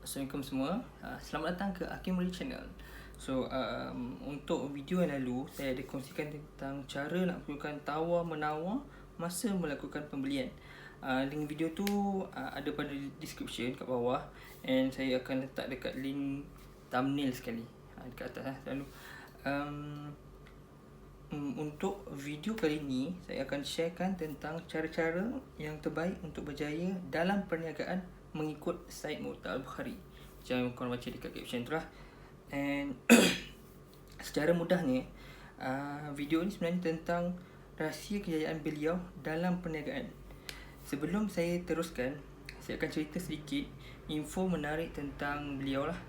Assalamualaikum semua, selamat datang ke Hakim Real Channel. So untuk video yang lalu saya ada kongsikan tentang cara nak lakukan tawar-menawar masa melakukan pembelian. Link video tu ada pada description kat bawah, and saya akan letak dekat link thumbnail sekali dekat atas. Lalu untuk video kali ni saya akan sharekan tentang cara-cara yang terbaik untuk berjaya dalam perniagaan mengikut Said Mukhtar Al-Bukhari. Macam korang baca dekat caption tu lah. And secara mudahnya video ni sebenarnya tentang rahsia kejayaan beliau dalam perniagaan. Sebelum saya teruskan, saya akan cerita sedikit info menarik tentang beliau lah.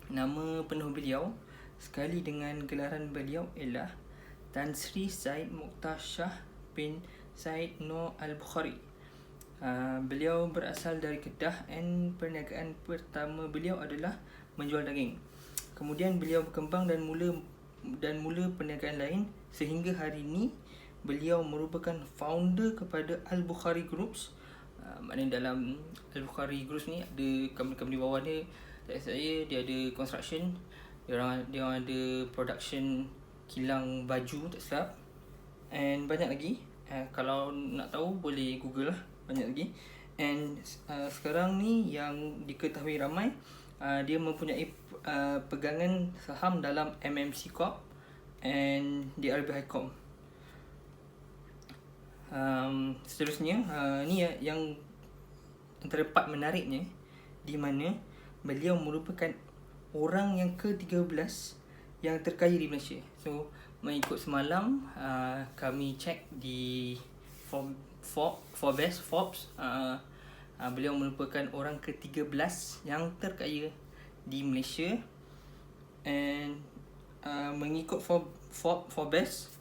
Nama penuh beliau sekali dengan gelaran beliau ialah Tan Sri Said Mukhtar Shah bin Said Noor Al-Bukhari. Beliau berasal dari Kedah, and perniagaan pertama beliau adalah menjual daging. Kemudian beliau berkembang dan mula perniagaan lain sehingga hari ini beliau merupakan founder kepada Al-Bukhari Groups. Maknanya dalam Al-Bukhari Groups ni ada company-company bawah dia. Saya dia ada construction, dia orang ada production kilang baju tak silap, and banyak lagi. Kalau nak tahu boleh google lah, banyak lagi. And sekarang ni yang diketahui ramai, dia mempunyai pegangan saham dalam MMC Corp and DRB Highcom. Seterusnya ni yang antara part menariknya, di mana beliau merupakan orang yang ke-13 yang terkaya di Malaysia. So mengikut semalam kami cek di Forbes, beliau merupakan orang ke-13 yang terkaya di Malaysia. And mengikut Forbes,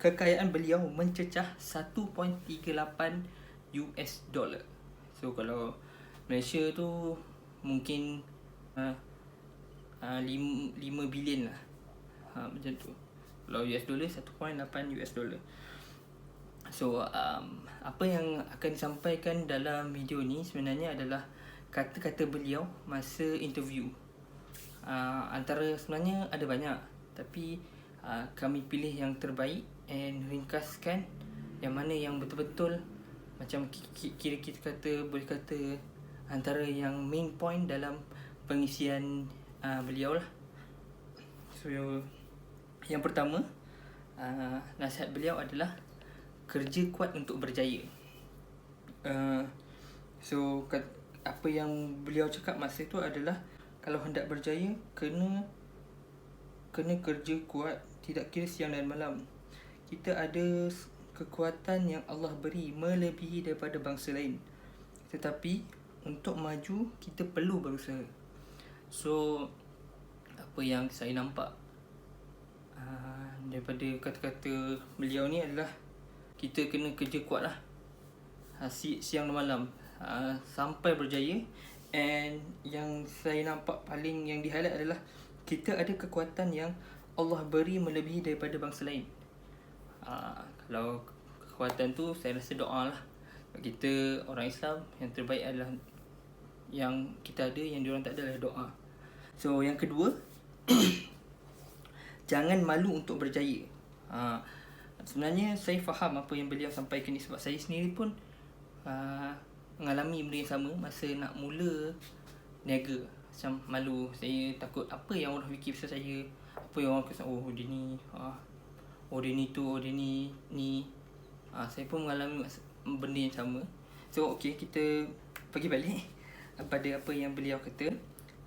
kekayaan beliau mencecah 1.38 US dollar. So kalau Malaysia tu mungkin 5 bilion lah, macam tu. Kalau US dollar 1.8 US dollar. So apa yang akan disampaikan dalam video ni sebenarnya adalah kata-kata beliau masa interview. Antara sebenarnya ada banyak, tapi kami pilih yang terbaik and ringkaskan yang mana yang betul-betul macam kira kita kata, boleh kata antara yang main point dalam pengisian beliau lah. So yang pertama, nasihat beliau adalah kerja kuat untuk berjaya. So apa yang beliau cakap masa tu adalah kalau hendak berjaya kena kerja kuat, tidak kira siang dan malam. Kita ada kekuatan yang Allah beri melebihi daripada bangsa lain, tetapi untuk maju kita perlu berusaha. So apa yang saya nampak daripada kata-kata beliau ni adalah kita kena kerja kuat lah, siang dan malam, sampai berjaya. And yang saya nampak paling yang di-highlight adalah kita ada kekuatan yang Allah beri melebihi daripada bangsa lain. Kalau kekuatan tu saya rasa doa lah. Kita orang Islam, yang terbaik adalah yang kita ada, yang diorang tak ada adalah doa. So yang kedua, jangan malu untuk berjaya. Sebenarnya saya faham apa yang beliau sampaikan ni, sebab saya sendiri pun mengalami benda yang sama masa nak mula niaga. Macam malu, saya takut apa yang orang fikir pasal saya, apa yang orang kata, oh dia ni dia ni tu, oh dia ni. Saya pun mengalami benda yang sama. So okay, kita pergi balik pada apa yang beliau kata.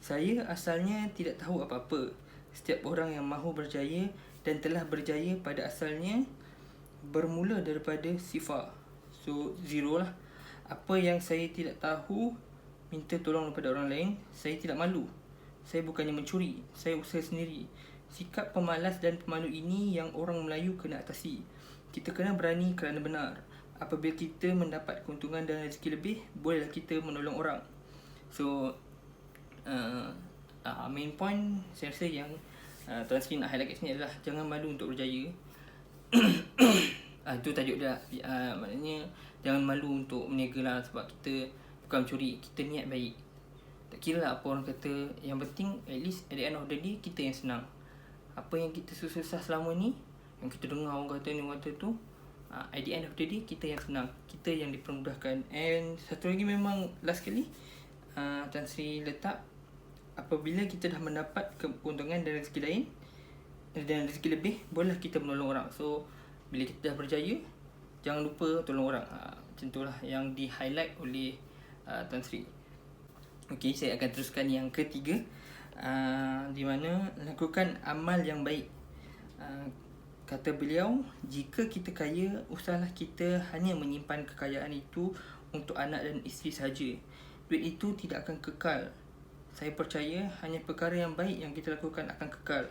Saya asalnya tidak tahu apa-apa. Setiap orang yang mahu berjaya dan telah berjaya pada asalnya bermula daripada sifar. So zero lah. Apa yang saya tidak tahu, minta tolong daripada orang lain. Saya tidak malu. Saya bukannya mencuri, saya usaha sendiri. Sikap pemalas dan pemalu ini yang orang Melayu kena atasi. Kita kena berani kerana benar. Apabila kita mendapat keuntungan dan rezeki lebih, bolehlah kita menolong orang. So main point saya rasa yang Tuan Sri nak highlight kat sini adalah jangan malu untuk berjaya. Itu tajuk dia. Maknanya jangan malu untuk berniaga lah, sebab kita bukan mencuri, kita niat baik. Tak kira lah apa orang kata, yang penting at least at the end of the day kita yang senang. Apa yang kita susah selama ni, yang kita dengar orang kata ni, orang kata tu, at the end of the day kita yang senang, kita yang dipermudahkan. And satu lagi, memang last kali Tan Sri letak, apabila kita dah mendapat keuntungan dan rezeki lain dan rezeki lebih, bolehlah kita menolong orang. So bila kita dah berjaya, jangan lupa tolong orang. Macam itulah yang di highlight oleh Tan Sri. Okey, saya akan teruskan yang ketiga, di mana lakukan amal yang baik. Kata beliau, jika kita kaya, usahlah kita hanya menyimpan kekayaan itu untuk anak dan isteri sahaja. Duit itu tidak akan kekal. Saya percaya hanya perkara yang baik yang kita lakukan akan kekal.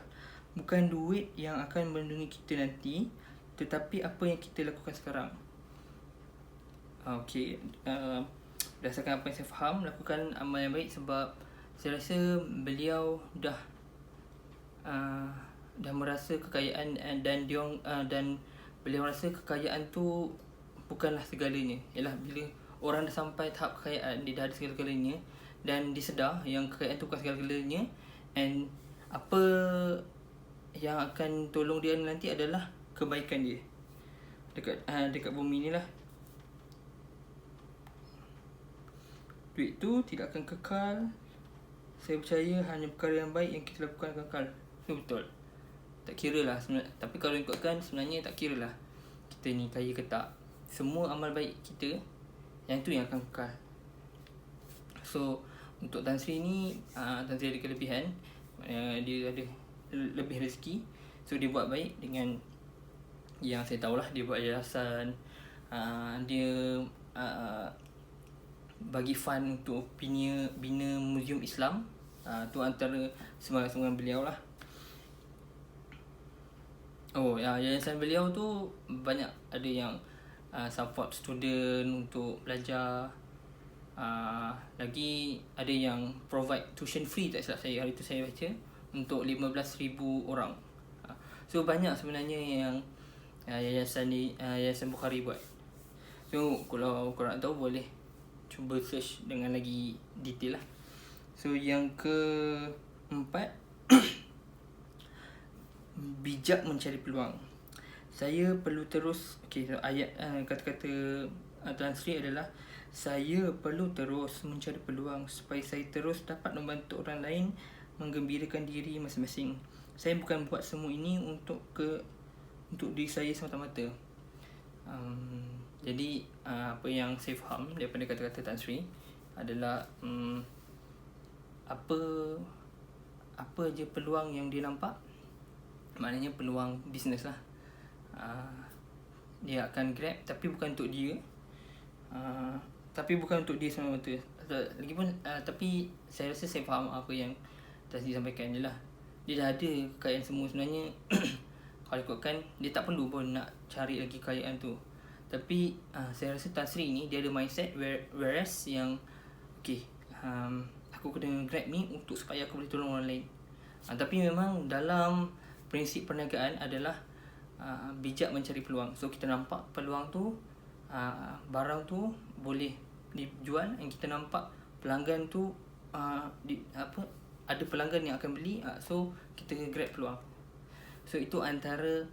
Bukan duit yang akan melindungi kita nanti, tetapi apa yang kita lakukan sekarang. Okey, berdasarkan apa yang saya faham, lakukan amal yang baik, sebab saya rasa beliau dah merasa kekayaan, dan beliau rasa kekayaan tu bukanlah segalanya. Ialah bila orang dah sampai tahap kekayaan, dia dah ada segala-galanya, dan dia sedar yang kekayaan tu bukan segala-galanya, and apa yang akan tolong dia nanti adalah kebaikan dia dekat bumi ni lah. Duit tu tidak akan kekal. Saya percaya hanya perkara yang baik yang kita lakukan akan kekal. Itu betul. Tak kira lah sebenarnya. Tapi kalau ikutkan, sebenarnya tak kira lah kita ni kaya ke tak. Semua amal baik kita, yang tu yang akan kekal. So untuk Tan Sri ni, Tan Sri ada kelebihan, dia ada lebih rezeki. So dia buat baik dengan yang saya tahulah, dia buat yayasan, dia bagi fund untuk bina muzium Islam. Tu antara semangat-semangat beliau lah. Yayasan beliau tu banyak, ada yang support student untuk belajar, lagi ada yang provide tuition free, tak silap saya hari tu saya baca, untuk 15,000 orang. So banyak sebenarnya yang yayasan Bukhari buat. So kalau korang nak tahu, boleh cuba search dengan lagi detail lah. So yang keempat, bijak mencari peluang. Saya perlu terus, ayat kata-kata Tan Sri adalah, saya perlu terus mencari peluang supaya saya terus dapat membantu orang lain menggembirakan diri masing-masing. Saya bukan buat semua ini untuk diri saya semata-mata. Jadi apa yang saya faham daripada kata-kata Tan Sri adalah, apa je peluang yang dia nampak, maknanya peluang bisnes lah, dia akan grab, tapi bukan untuk dia, semata-mata. Lagipun tapi saya rasa saya faham apa yang Tan Sri sampaikan je lah. Dia dah ada kekayaan semua sebenarnya. Kalau ikutkan, dia tak perlu pun nak cari lagi kekayaan tu. Tapi saya rasa Tan Sri ni, dia ada mindset whereas yang aku kena grab ni untuk supaya aku boleh tolong orang lain. Tapi memang dalam prinsip perniagaan adalah bijak mencari peluang. So kita nampak peluang tu, barang tu boleh dijual, yang kita nampak pelanggan tu ada pelanggan yang akan beli, so kita grab peluang. So itu antara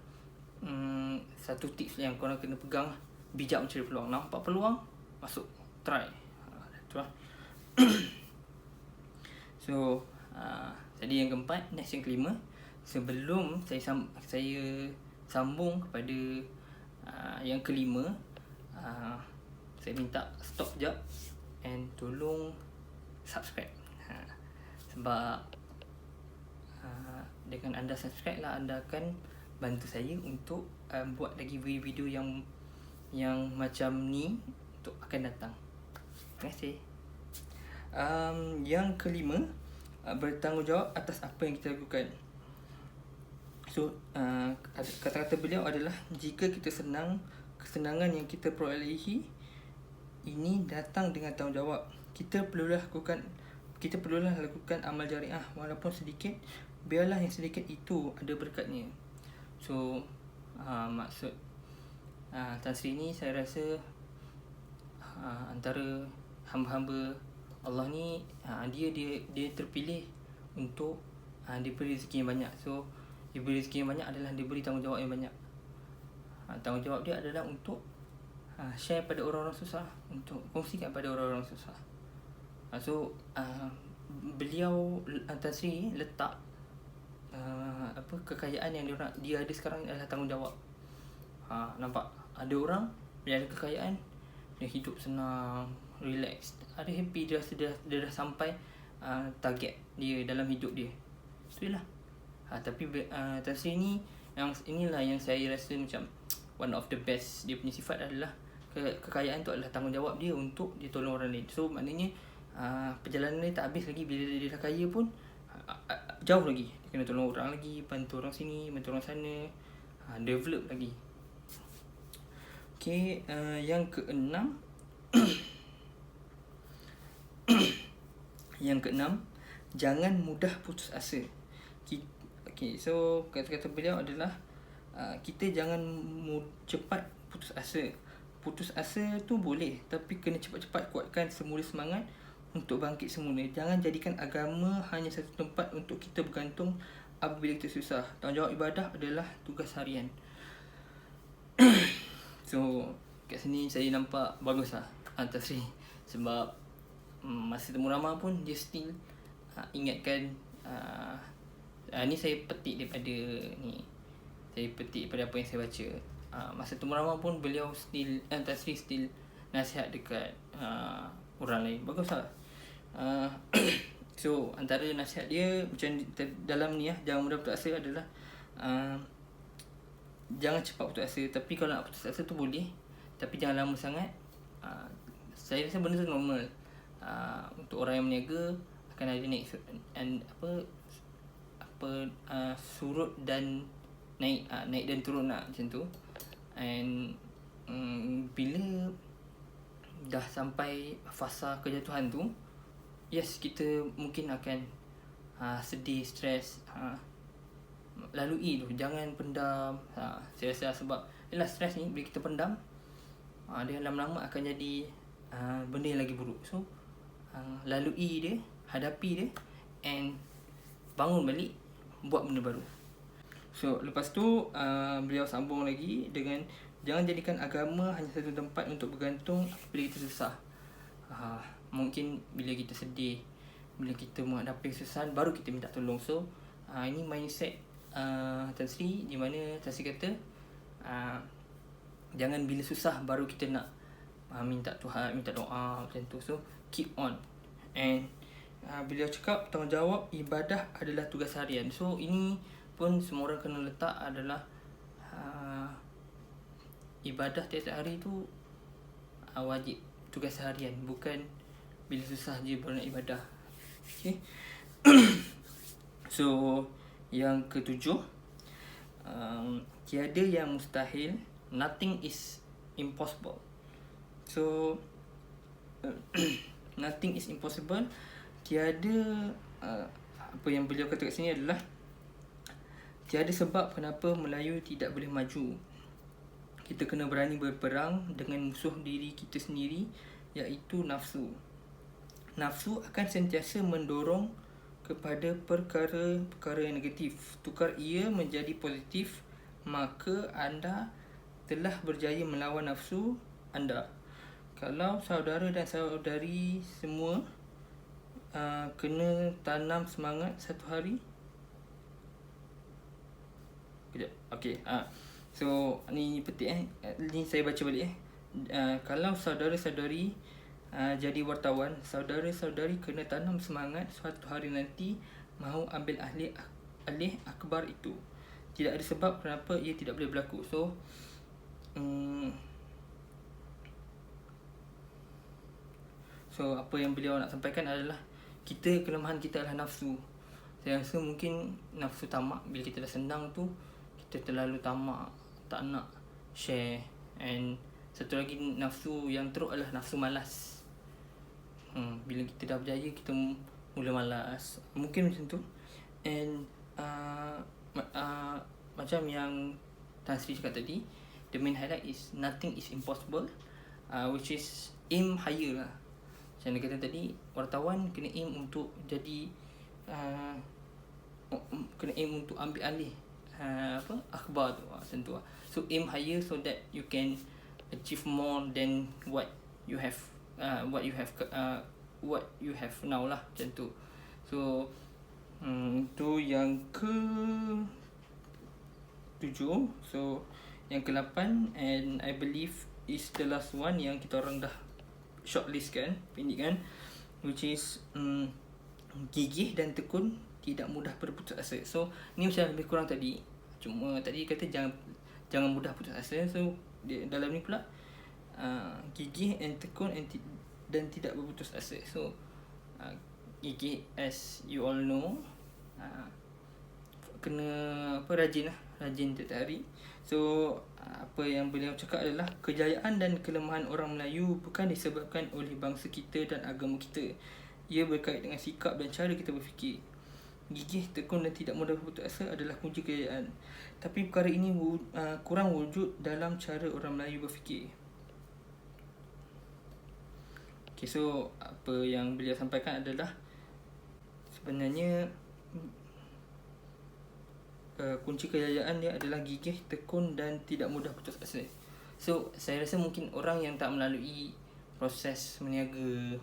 satu tips yang korang kena pegang, bijak mencari peluang. Nampak peluang, masuk, try. Itu lah. So jadi yang keempat, next yang kelima. Sebelum saya sambung kepada yang kelima, saya minta stop sekejap and tolong subscribe. Sebab dengan anda subscribe lah, anda akan bantu saya untuk buat lagi video-video yang macam ni untuk akan datang. Terima kasih. Yang kelima, bertanggungjawab atas apa yang kita lakukan. So kata-kata beliau adalah, jika kita senang, kesenangan yang kita perolehi ini datang dengan tanggungjawab. Kita perlulah lakukan amal jariah walaupun sedikit, biarlah yang sedikit itu ada berkatnya. So Maksud Tan Sri ni saya rasa antara hamba-hamba Allah ni, dia terpilih untuk diberi rezeki yang banyak. So diberi rezeki yang banyak adalah diberi tanggungjawab yang banyak. Tanggungjawab dia adalah untuk share pada orang-orang susah, untuk kongsikan pada orang-orang susah. So beliau Tan Sri letak kekayaan yang dia ada sekarang adalah tanggungjawab. Nampak ada orang bila ada kekayaan dia hidup senang, relax, ada happy, dia dah sampai target dia dalam hidup dia. Itulah. Tapi Tan Sri ni, inilah yang saya rasa macam one of the best. Dia punya sifat adalah kekayaan tu adalah tanggungjawab dia untuk dia tolong orang lain. So maknanya perjalanan dia tak habis lagi. Bila dia dah kaya pun jauh lagi, dia kena tolong orang lagi, bantu orang sini, bantu orang sana, develop lagi. Okay, yang keenam yang keenam, jangan mudah putus asa. Okay, so kata-kata beliau adalah kita jangan cepat putus asa. Putus asa tu boleh, tapi kena cepat-cepat kuatkan semula semangat untuk bangkit semula. Jangan jadikan agama hanya satu tempat untuk kita bergantung apabila kita susah. Tanggungjawab ibadah adalah tugas harian. So kat sini saya nampak bagus lah Tan Sri, sebab masa temu ramah pun dia still ingatkan. Ni saya petik daripada ni, saya petik daripada apa yang saya baca. Masa temu ramah pun beliau still, Tan Sri still nasihat dekat orang lain. Bagus lah. So antara nasihat dia macam dalam ni jangan mudah putus asa adalah jangan cepat putus asa. Tapi kalau nak putus asa tu boleh, tapi jangan lama sangat. Saya rasa benda tu normal. Untuk orang yang berniaga akan ada naik surut dan naik dan turun lah, macam tu. And bila dah sampai fasa kejatuhan tu, yes, kita mungkin akan sedih, stres. Lalui tu, jangan pendam. Saya rasa sebab ialah stres ni bila kita pendam, dia lama-lama akan jadi benda yang lagi buruk. So lalui dia, hadapi dia, and bangun balik, buat benda baru. So lepas tu beliau sambung lagi dengan jangan jadikan agama hanya satu tempat untuk bergantung bila kita susah. Mungkin bila kita sedih, bila kita menghadapi kesusahan, baru kita minta tolong. So ini mindset Tan Sri, di mana Tan Sri kata jangan bila susah baru kita nak minta Tuhan, minta doa, macam tu. So keep on. And beliau cakap tanggungjawab ibadah adalah tugas harian. So ini pun semua orang kena letak adalah ibadah tiap-tiap hari tu wajib, tugas harian, bukan bila susah je baru nak ibadah. Okay. So yang ketujuh, tiada yang mustahil, nothing is impossible. So nothing is impossible. Tiada apa yang beliau kata kat sini adalah tiada sebab kenapa Melayu tidak boleh maju. Kita kena berani berperang dengan musuh diri kita sendiri, iaitu nafsu. Nafsu akan sentiasa mendorong kepada perkara-perkara yang negatif. Tukar ia menjadi positif, maka anda telah berjaya melawan nafsu anda. Kalau saudara dan saudari semua kena tanam semangat satu hari. Kejap. Okay. So ni petik ni saya baca balik kalau saudara-saudari jadi wartawan, saudara-saudari kena tanam semangat suatu hari nanti mahu ambil alih akhbar itu. Tidak ada sebab kenapa ia tidak boleh berlaku. So So apa yang beliau nak sampaikan adalah kelemahan kita adalah nafsu. Saya rasa mungkin nafsu tamak. Bila kita dah senang tu, kita terlalu tamak, tak nak share. And satu lagi nafsu yang teruk adalah nafsu malas. Bila kita dah berjaya, kita mula malas. Mungkin macam tu. And macam yang Tan Sri cakap tadi, the main highlight is nothing is impossible, which is aim higher lah. Macam dia kata tadi, wartawan kena aim untuk jadi kena aim untuk ambil alih akhbar tu, macam tu lah. So aim higher so that you can achieve more than what you have now lah, macam tu. So tu yang ke 7. So yang ke-8, and I believe is the last one yang kita orang dah shortlist kan, pendek kan, which is gigih dan tekun, tidak mudah berputus asa. So ni macam lebih kurang tadi, cuma tadi kata jangan mudah putus asa. So dalam ni pula gigih and tekun dan tidak berputus asa. So gigih, as you all know, kena rajin tiap hari. So apa yang beliau cakap adalah kejayaan dan kelemahan orang Melayu bukan disebabkan oleh bangsa kita dan agama kita. Ia berkait dengan sikap dan cara kita berfikir. Gigih, tekun dan tidak mudah berputus asa adalah kunci kejayaan. Tapi perkara ini kurang wujud dalam cara orang Melayu berfikir. Okay, so apa yang beliau sampaikan adalah sebenarnya kunci kejayaan dia adalah gigih, tekun dan tidak mudah putus asa. So saya rasa mungkin orang yang tak melalui proses meniaga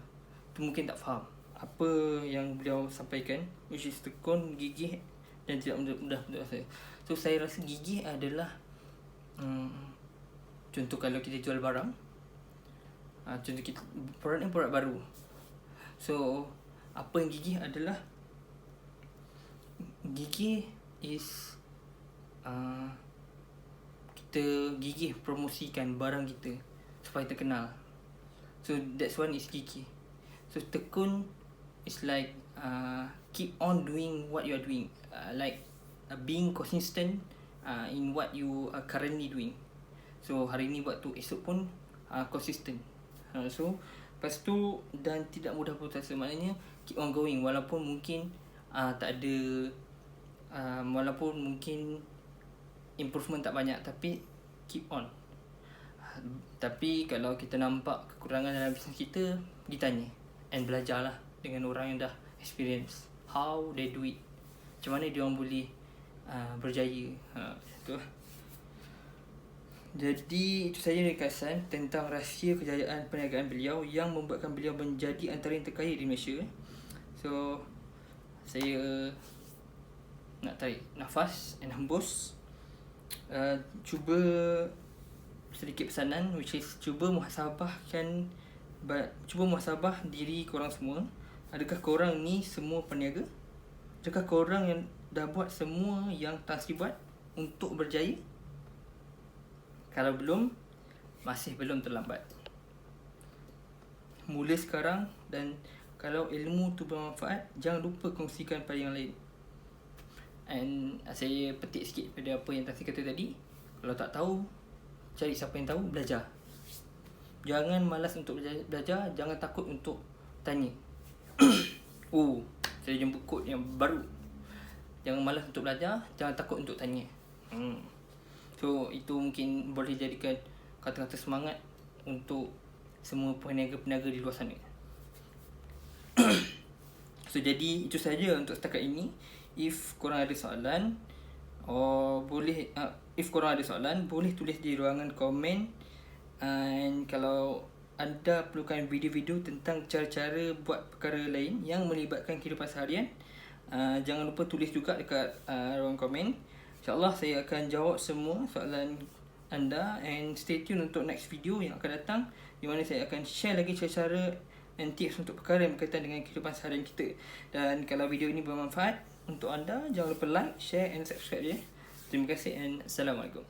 tu mungkin tak faham apa yang beliau sampaikan, which is tekun, gigih dan tidak mudah putus asa. So saya rasa gigih adalah contoh kalau kita jual barang, contoh kita produk ni produk baru. So apa yang gigih adalah, gigih is kita gigih promosikan barang kita supaya terkenal. So that's one is gigih. So tekun is like keep on doing what you are doing, like being consistent in what you are currently doing. So hari ni buat tu, esok pun consistent. So lepas tu, dan tidak mudah putus asa, maknanya keep on going walaupun mungkin tak ada walaupun mungkin improvement tak banyak, tapi keep on. Tapi kalau kita nampak kekurangan dalam bisnes kita, ditanya and belajarlah dengan orang yang dah experience how they do it, macam mana dia orang boleh berjaya. Itu lah. Jadi itu saja ringkasan tentang rahsia kejayaan perniagaan beliau yang membuatkan beliau menjadi antara yang terkaya di Malaysia. So saya nak tarik nafas and hembus, cuba sedikit pesanan, which is cuba muhasabah diri korang semua. Adakah korang ni semua peniaga? Adakah korang yang dah buat semua yang Tan Sri buat untuk berjaya? Kalau belum, masih belum terlambat. Mula sekarang, dan kalau ilmu tu bermanfaat, jangan lupa kongsikan pada yang lain. And saya petik sikit pada apa yang Tan Sri kata tadi. Kalau tak tahu, cari siapa yang tahu, belajar. Jangan malas untuk belajar, jangan takut untuk tanya. Saya jumpa quote yang baru. Jangan malas untuk belajar, jangan takut untuk tanya. So itu mungkin boleh jadikan kata-kata semangat untuk semua peniaga-peniaga di luar sana. So jadi itu saja untuk setakat ini. If korang ada soalan, boleh tulis di ruangan komen. And kalau anda perlukan video-video tentang cara-cara buat perkara lain yang melibatkan kehidupan seharian, jangan lupa tulis juga dekat ruangan komen. InsyaAllah saya akan jawab semua soalan anda, and stay tune untuk next video yang akan datang, di mana saya akan share lagi cara-cara and tips untuk perkara yang berkaitan dengan kehidupan seharian kita. Dan kalau video ini bermanfaat untuk anda, jangan lupa like, share and subscribe ya. Terima kasih and Assalamualaikum.